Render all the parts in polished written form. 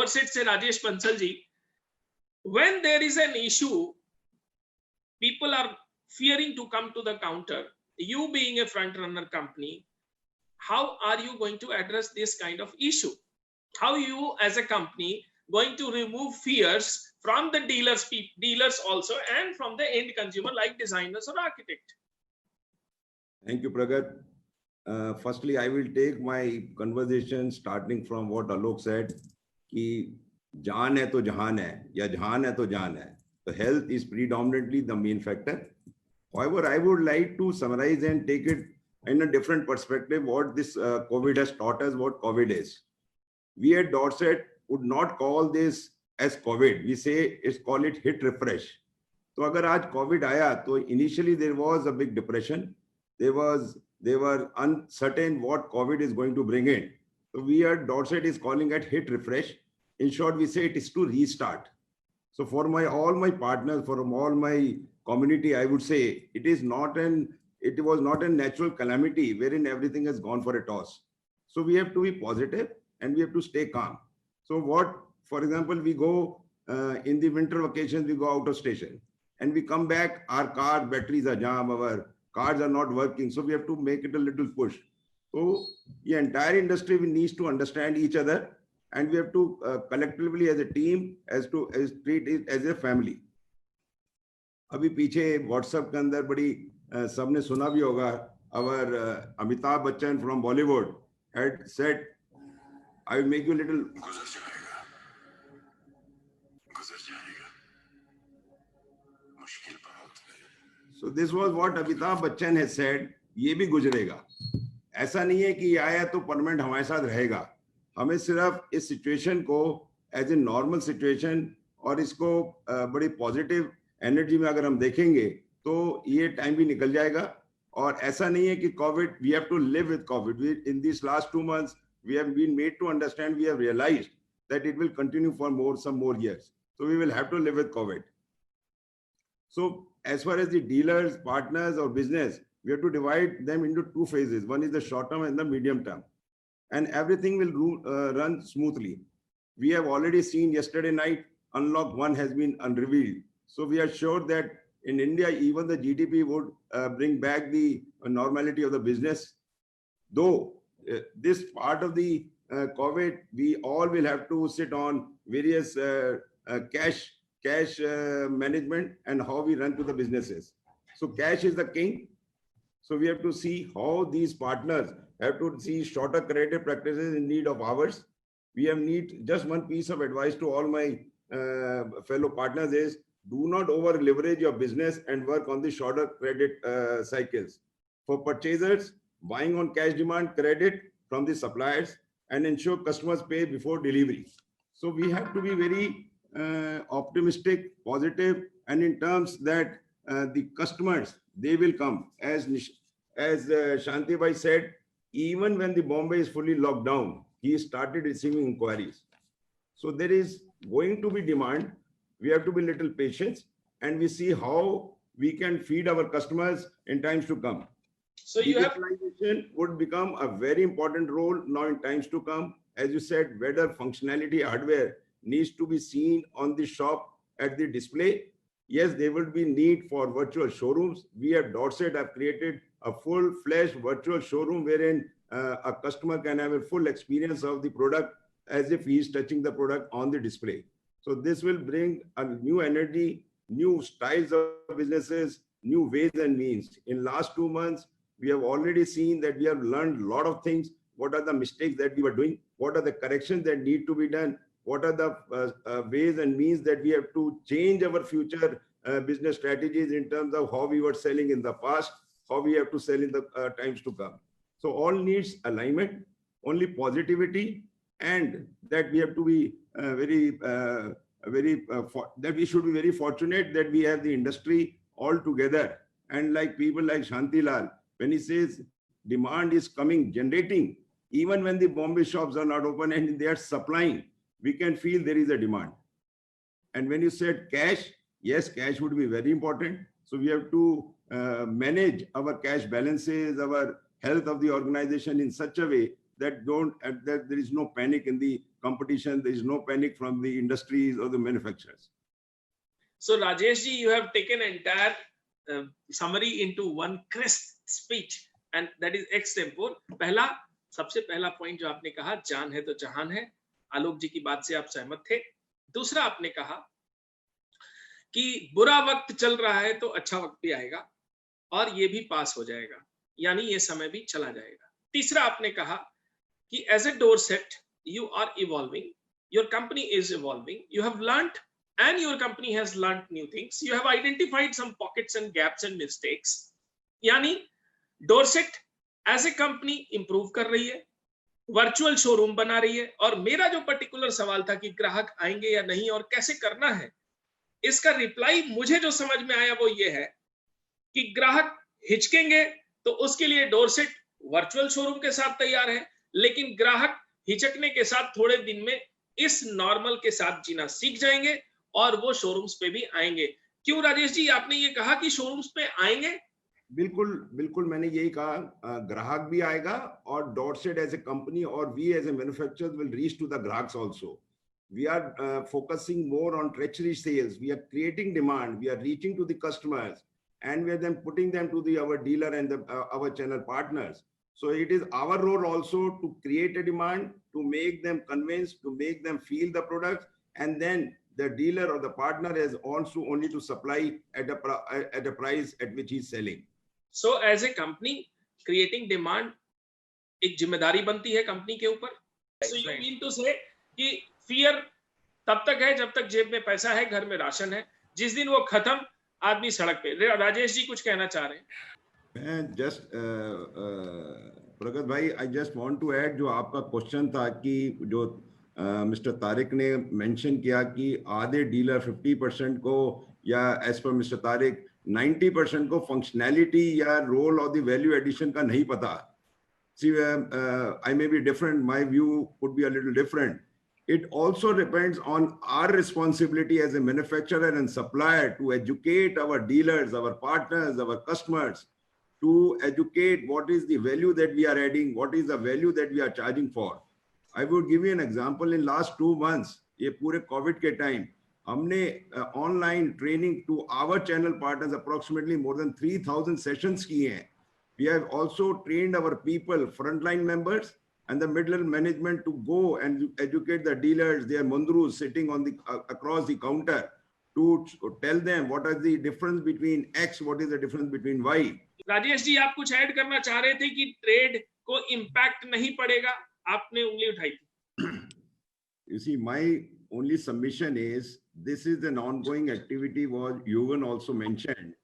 Dorset से राजेश पंसल जी, when there is an issue, people are fearing to come to the counter. You being a front runner company, how are you going to address this kind of issue? How you as a company going to remove fears from the dealers also, and from the end consumer like designers or architect? Thank you, Pragat. Firstly, I will take my conversation starting from what Alok said, कि जान है तो जहान है या जहान है तो जान है. So health is predominantly the main factor. However, I would like to summarize and take it in a different perspective what this COVID has taught us, what COVID is. We at Dorset would not call this as COVID. We say it's call it hit refresh. So अगर आज COVID आया तो initially there was a big depression. They were uncertain what COVID is going to bring in. So we at Dorset is calling it hit refresh. In short, we say it is to restart. So for all my partners, for all my community, I would say it was not a natural calamity wherein everything has gone for a toss. So we have to be positive and we have to stay calm. So for example, we go in the winter vacations, we go out of station and we come back, our car batteries are jam, our cars are not working. So we have to make it a little push. So the entire industry needs to understand each other, and we have to collectively as a team as treat it as a family. अभी पीछे WhatsApp के अंदर बड़ी सबने सुना भी होगा, our Amitabh Bachchan from Bollywood had said, I will make you a little. So this was what Amitabh Bachchan has said, ये भी गुजरेगा. ऐसा नहीं है कि ये आया तो परमानेंट हमारे साथ रहेगा. हमें सिर्फ इस सिचुएशन को एज ए नॉर्मल सिचुएशन और इसको बड़ी पॉजिटिव एनर्जी में अगर हम देखेंगे तो ये टाइम भी निकल जाएगा. और ऐसा नहीं है कि covid, we have to live with covid. In this last 2 months we have been made to understand, we have realized that it will continue for some more years. So we will have to live with COVID. So as far as the dealers, partners or business, we have to divide them into 2 phases. One is the short term and the medium term. And everything will run smoothly. We have already seen yesterday night, Unlock 1 has been unrevealed. So we are sure that in India, even the GDP would bring back the normality of the business. Though this part of the COVID, we all will have to sit on various cash management and how we run to the businesses. So cash is the king. So we have to see how these partners have to see shorter credit practices in need of ours. We have just one piece of advice to all my fellow partners is, do not over leverage your business and work on the shorter credit cycles. For purchasers, buying on cash demand credit from the suppliers and ensure customers pay before delivery. So we have to be very optimistic, positive, and in terms that the customers, they will come. As Shanti Bhai said, even when the Bombay is fully locked down, he started receiving inquiries. So there is going to be demand. We have to be little patient and we see how we can feed our customers in times to come. So digitalization would become a very important role now in times to come. As you said, whether functionality hardware needs to be seen on the shop at the display. Yes, there will be need for virtual showrooms. We at Dorset have created a full-fledged virtual showroom wherein a customer can have a full experience of the product as if he is touching the product on the display. So this will bring a new energy, new styles of businesses, new ways and means. In last 2 months, we have already seen that we have learned a lot of things. What are the mistakes that we were doing? What are the corrections that need to be done? What are the ways and means that we have to change our future business strategies in terms of how we were selling in the past, how we have to sell in the times to come. So all needs alignment, only positivity, and that we have to be that we should be very fortunate that we have the industry all together. And like people like Shanti Lal, when he says demand is coming, generating, even when the Bombay shops are not open and they are supplying, we can feel there is a demand. And when you said cash, yes, cash would be very important. So we have to manage our cash balances, our health of the organization in such a way that that there is no panic in the competition, there is no panic from the industries or the manufacturers. So Rajesh ji, you have taken entire summary into one crisp speech, and that is extempore. सबसे पहला point जो आपने कहा, जान है तो जहान है, आलोक जी की बात से आप सहमत थे। दूसरा आपने कहा कि बुरा वक्त चल रहा है तो अच्छा वक्त भी आएगा और ये भी पास हो जाएगा, यानी ये समय भी चला जाएगा। तीसरा आपने कहा कि as a Dorset you are evolving, your company is evolving, you have learned and your company has learned new things, you have identified some pockets and gaps and mistakes, यानी Dorset as a company improve कर रही है, virtual showroom बना रही है। और मेरा जो पर्टिकुलर सवाल था कि ग्राहक आएंगे या नहीं और कैसे करना है, इसका रिप्लाई मुझे जो समझ में आया वो ये है कि ग्राहक हिचकेंगे तो उसके लिए डोरसेट वर्चुअल शोरूम के साथ तैयार है, लेकिन ग्राहक हिचकने के साथ थोड़े दिन में इस नॉर्मल के साथ जीना सीख जाएंगे और वो शोरूम्स पे भी आएंगे। क्यों राजेश जी आपने ये कहा कि शोरूम्स पे आएंगे? बिल्कुल बिल्कुल, मैंने यही कहा, ग्राहक भी आएगा और डॉटसेट एज ए कंपनी और we as a manufacturer will reach to the ग्राहक्स also. We are focusing more on tertiary sales, we are creating demand, we are reaching to the customers and we are then putting them to our dealer and our channel partners. So it is our role also to create a demand, to make them convinced, to make them feel the product, and then the dealer or the partner is also only to supply at a price at which he is selling. So as a company, creating demand एक जिम्मेदारी बनती है company के ऊपर। So you mean to say कि fear तब तक है जब तक जेब में पैसा है, घर में राशन है, जिस दिन वो खत्म आदमी सड़क पे। राजेश जी कुछ कहना चाह रहे हैं? मैं जस्ट प्रगत भाई, I just want to add, जो आपका क्वेश्चन था कि जो मिस्टर तारिक ने मेंशन किया कि आधे डीलर 50% को या एज पर मिस्टर तारिक 90% को फंक्शनैलिटी या रोल और द वैल्यू एडिशन का नहीं पता। See, I may be different, my view could be a little different. It also depends on our responsibility as a manufacturer and supplier to educate our dealers, our partners, our customers, to educate what is the value that we are adding, what is the value that we are charging for. I would give you an example. In last 2 months, ये पूरे Covid के time हमने online training to our channel partners approximately more than 3000 sessions किए हैं. We have also trained our people, frontline members and the middle management, to go and educate the dealers, their mandrus sitting on the across the counter, to tell them what is the difference between X, what is the difference between Y. Rajesh ji आप कुछ add करना चाह रहे थे कि trade को impact नहीं पड़ेगा, आपने उंगली उठाई थी. You see, my only submission is this is an ongoing activity, was Yuvan also mentioned.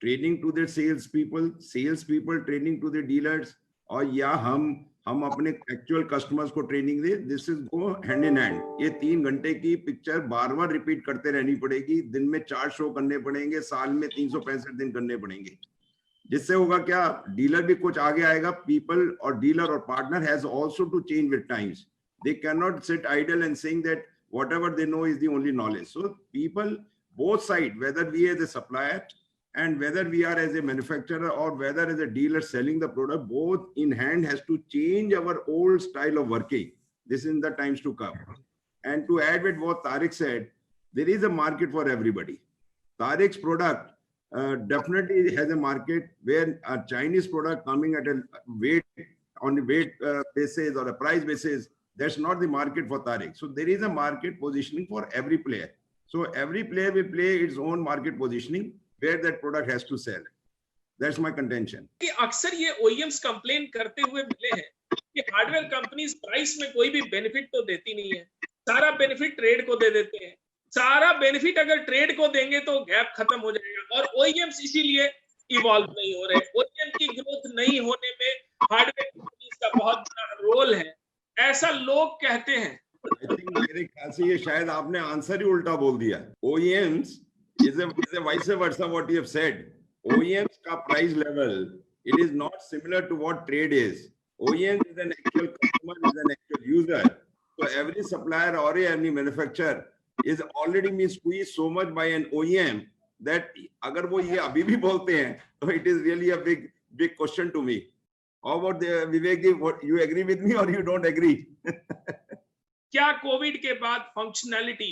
Training to their salespeople training to the dealers, और या हम अपने एक्चुअल कस्टमर्स को training they. This is go hand in hand. ये 3 घंटे की picture बार बार repeat करते रहनी पड़ेगी. दिन में 4 शो करने पड़ेंगे, साल में 365 दिन करने पड़ेंगे. जिससे होगा क्या, डीलर भी कुछ आगे आएगा. पीपल और डीलर और partner has also to change with times. They cannot sit idle and saying that whatever they know is the only knowledge. So people, both sides, whether we as a supplier and whether we are as a manufacturer or whether as a dealer selling the product, both in hand has to change our old style of working. This is in the times to come. And to add with what Tariq said, there is a market for everybody. Tariq's product definitely has a market where a Chinese product coming at a weight, on the weight basis or a price basis, that's not the market for Tariq. So there is a market positioning for every player. So every player will play its own market positioning where that product has to sell. That's my contention. कि अक्सर ये OEMs complain करते हुए मिले हैं कि hardware companies price में कोई भी बेनिफिट तो देती नहीं है, सारा बेनिफिट ट्रेड को दे देते हैं. सारा बेनिफिट अगर ट्रेड को देंगे तो गैप खत्म हो जाएगा और OEMs इसीलिए इवॉल्व नहीं हो रहे. OEM की ग्रोथ नहीं होने में हार्डवेयर कंपनीज का बहुत बड़ा रोल है, ऐसा लोग कहते हैं. I think मेरे ख्याल से ये शायद आपने आंसर ही उल्टा बोल दिया. OEMs is a vice versa what you have said. OEMs का price level, it is not similar to what trade is. OEM is an actual customer, is an actual user. So every supplier or any manufacturer is already being squeezed so much by an OEM that अगर वो ये अभी भी बोलते हैं तो it is really a big question to me. How about the Vivek ji, what you agree with me or you don't agree? क्या Covid के बाद फंक्शनैलिटी,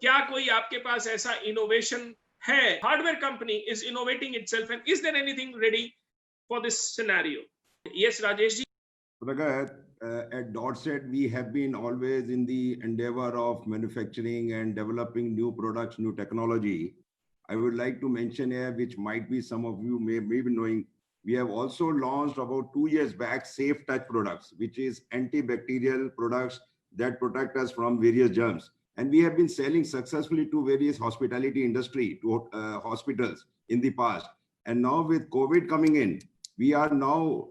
क्या कोई आपके पास ऐसा इनोवेशन है? Hardware company is innovating itself and is there anything ready for this scenario? Yes Rajesh ji. Pragat, at Dorset, we have been always in the endeavor of manufacturing and developing new products, new technology. I would like to mention here, which might be some of you may be knowing, we have also launched about 2 years back Safe Touch products, which is antibacterial products that protect us from various germs. And we have been selling successfully to various hospitality industry, to hospitals in the past. And now with COVID coming in, we are now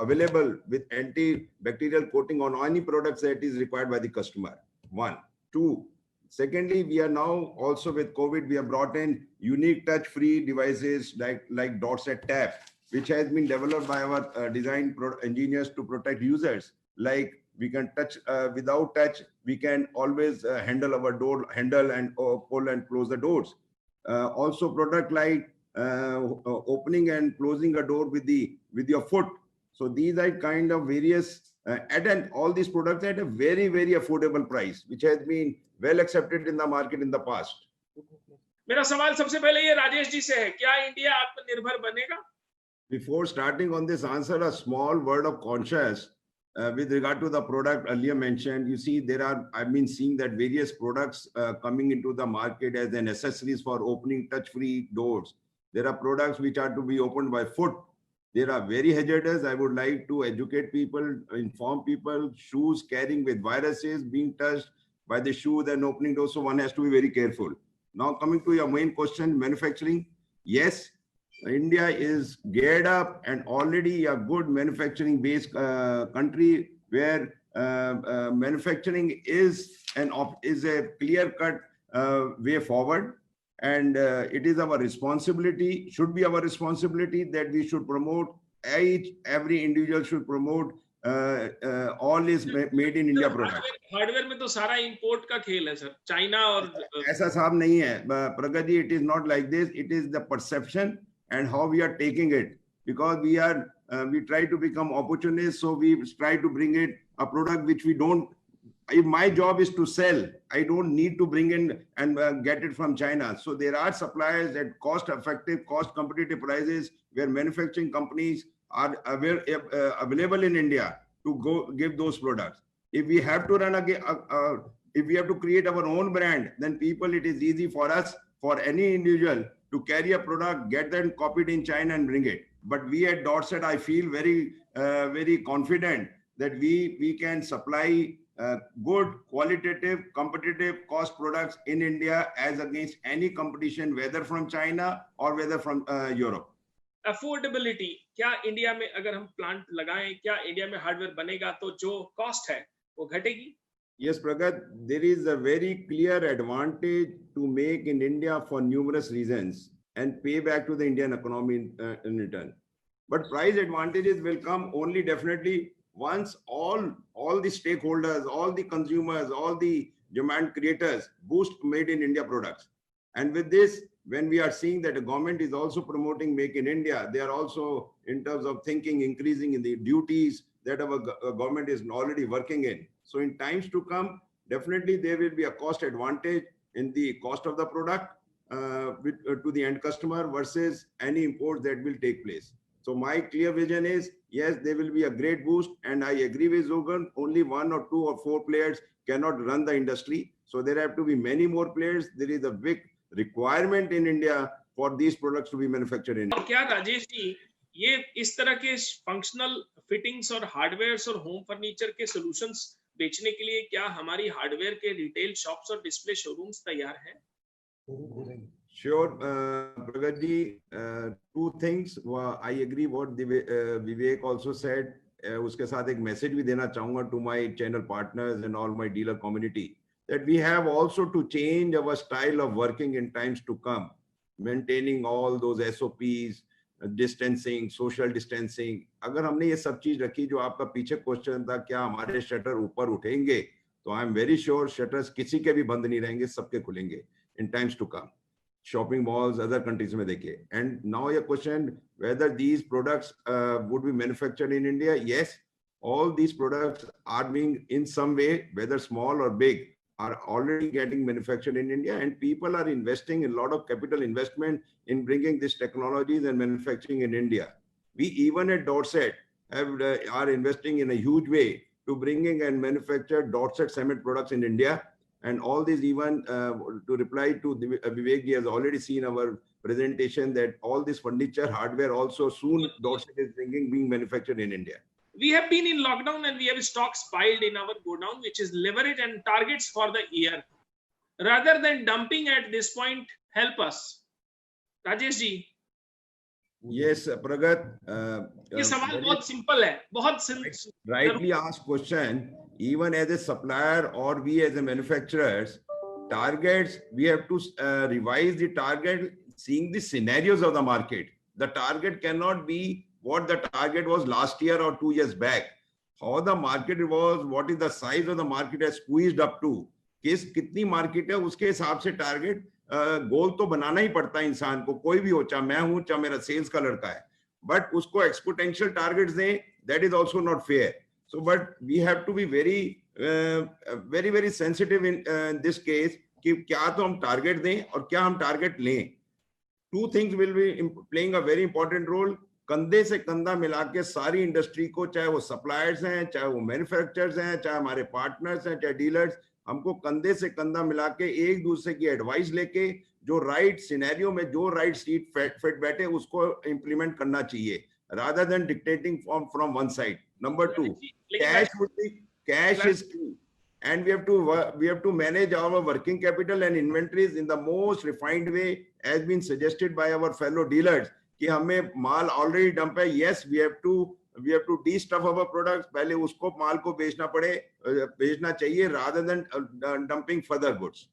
available with antibacterial coating on any products that is required by the customer. One, two. Secondly, we are now also with COVID, we have brought in unique touch-free devices like Dorset Tap, which has been developed by our design engineers to protect users. Like we can touch without touch, we can always handle our door handle and pull and close the doors. Also, product like opening and closing a door with your foot. So these are kind of various and all these products at a very affordable price, which has been well accepted in the market in the past. मेरा सवाल सबसे पहले ये राजेश जी से है, क्या India आत्मनिर्भर बनेगा? Before starting on this answer, a small word of conscience with regard to the product earlier mentioned. You see, I've been seeing that various products coming into the market as an accessories for opening touch-free doors. There are products which are to be opened by foot. They are very hazardous. I would like to educate people, inform people, shoes carrying with viruses, being touched by the shoes and opening doors. So one has to be very careful. Now coming to your main question, manufacturing. Yes, India is geared up and already a good manufacturing based country where manufacturing is a clear cut way forward. And it is our responsibility, should be our responsibility, that we should promote, every individual should promote all is made in India product. Hardware में तो सारा import का खेल है sir, China और ऐसा साहब नहीं है प्रगति. It is not like this. It is the perception and how we are taking it, because we try to become opportunists, so we try to bring it a product which we don't. If my job is to sell, I don't need to bring in and get it from China. So there are suppliers at cost-effective, cost-competitive prices where manufacturing companies are available in India to go give those products. If we have to if we have to create our own brand, then it is easy for us, for any individual, to carry a product, get them copied in China and bring it. But we at Dorset, I feel very confident that we can supply good, qualitative, competitive cost products in India as against any competition, whether from China or whether from Europe. Affordability, क्या India में अगर हम plant लगाएं, क्या India में hardware बनेगा तो जो कॉस्ट है वो घटेगी? Yes, Pragat, there is a very clear advantage to make in India for numerous reasons and pay back to the Indian economy in return. But price advantages will come only definitely once all the stakeholders, all the consumers, all the demand creators boost made in India products. And with this, when we are seeing that the government is also promoting Make in India, they are also, in terms of thinking, increasing in the duties that our government is already working in. So in times to come, definitely there will be a cost advantage in the cost of the product to the end customer versus any import that will take place. So my clear vision is, yes, there will be a great boost, and I agree with Zogan, only 1 or 2 or 4 players cannot run the industry. So there have to be many more players. There is a big requirement in India for these products to be manufactured in. क्या राजेश जी, ये इस तरह के functional fittings और hardware और home furniture के solutions बेचने के लिए क्या हमारी हार्डवेयर के रिटेल शॉप्स और डिस्प्ले शोरूम्स तैयार हैं? Sure, Pragat ji, 2 things. I agree what Vivek also said. उसके साथ एक message भी देना चाहूँगा to my channel partners and all my dealer community, that we have also to change our style of working in times to come, maintaining all those SOPs, distancing, social distancing. अगर हमने ये सब चीज रखी, जो आपका पीछे क्वेश्चन था, क्या हमारे शटर ऊपर उठेंगे, तो I am very sure shutters किसी के भी बंद नहीं रहेंगे, सबके खुलेंगे in times to come. shopping malls, other countries में देखे. And now your question whether these products would be manufactured in India? Yes, all these products are being in some way, whether small or big, are already getting manufactured in India, and people are investing a lot of capital investment in bringing these technologies and manufacturing in India. We even at Dorset are investing in a huge way to bringing and manufacture Dorset cement products in India. And all these even to reply to Vivek, has already seen our presentation that all this furniture hardware also soon Dorset is being manufactured in India. We have been in lockdown and we have stocks piled in our godown, which is leverage and targets for the year. Rather than dumping at this point, help us. Rajesh ji. Yes, Pragat. ये सवाल बहुत simple है, बहुत rightly asked question. Even as a supplier or we as a manufacturers, targets, we have to revise the target seeing the scenarios of the market. The target cannot be what the target was last year or 2 years back. How the market was, what is the size of the market has squeezed up to. कितनी market है उसके हिसाब से target गोल तो बनाना ही पड़ता है इंसान को, कोई भी हो, चाहे मैं हूं चाहे मेरा सेल्स का लड़का है, बट उसको एक्सपोनेंशियल टारगेट्स दें, that is also not fair. So but we have to be very very sensitive in this case कि क्या तो हम टारगेट दें और क्या हम टारगेट लें. Two things will be playing a very important role. कंधे से कंधा मिला के सारी इंडस्ट्री को, चाहे वो सप्लायर्स हैं, चाहे वो मैन्युफैक्चरर्स हैं, चाहे हमारे पार्टनर्स हैं, चाहे डीलर्स, हमको कंधे से कंधा मिला के एक दूसरे की एडवाइस लेके जो राइट सिनेरियो में जो राइट सीट फिट बैठे उसको इंप्लीमेंट करना चाहिए, rather than dictating from one side. Number two, cash is key, and we have to manage our working capital and inventories in the most refined way, as been suggested by our fellow dealers. कि हमें माल already dump है, yes, we have to de-stuff our products, पहले उसको माल को बेचना चाहिए rather than dumping further goods.